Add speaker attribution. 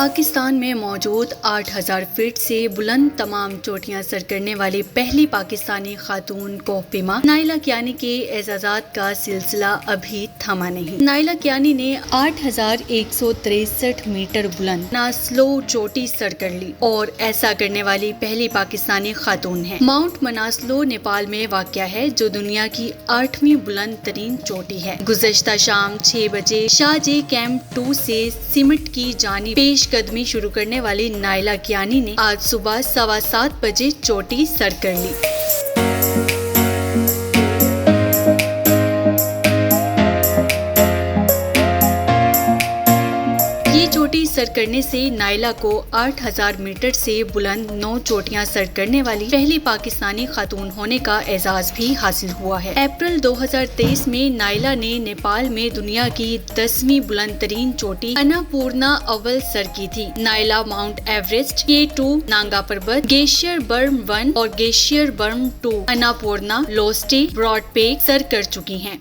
Speaker 1: پاکستان میں موجود 8,000 فٹ سے بلند تمام چوٹیاں سر کرنے والی پہلی پاکستانی خاتون کوہ پیما نائلہ کیانی کے اعزازات کا سلسلہ ابھی تھما نہیں۔ نائلہ کیانی نے 8,163 میٹر بلند مناسلو چوٹی سر کر لی اور ایسا کرنے والی پہلی پاکستانی خاتون ہے۔ ماؤنٹ مناسلو نیپال میں واقع ہے، جو دنیا کی 8ویں بلند ترین چوٹی ہے۔ گزشتہ شام 6 بجے شاہ جے کیمپ 2 سے سمٹ کی جانب پیش قدمی شروع کرنے والی نائلہ کیانی نے آج صبح 7:15 بجے چوٹی سر کر لی۔ چوٹی سر کرنے سے نائلہ کو 8,000 میٹر سے بلند 9 چوٹیاں سر کرنے والی پہلی پاکستانی خاتون ہونے کا اعزاز بھی حاصل ہوا ہے۔ اپریل 2023 میں نائلہ نے نیپال میں دنیا کی 10ویں بلند ترین چوٹی اناپورنا اول سر کی تھی۔ نائلہ ماؤنٹ ایوریسٹ، K2 نانگا پربت، گلیشیئر برم 1 اور گلیشیئر برم 2، اناپورنا، لوسٹے، براڈ پیک سر کر چکی ہیں۔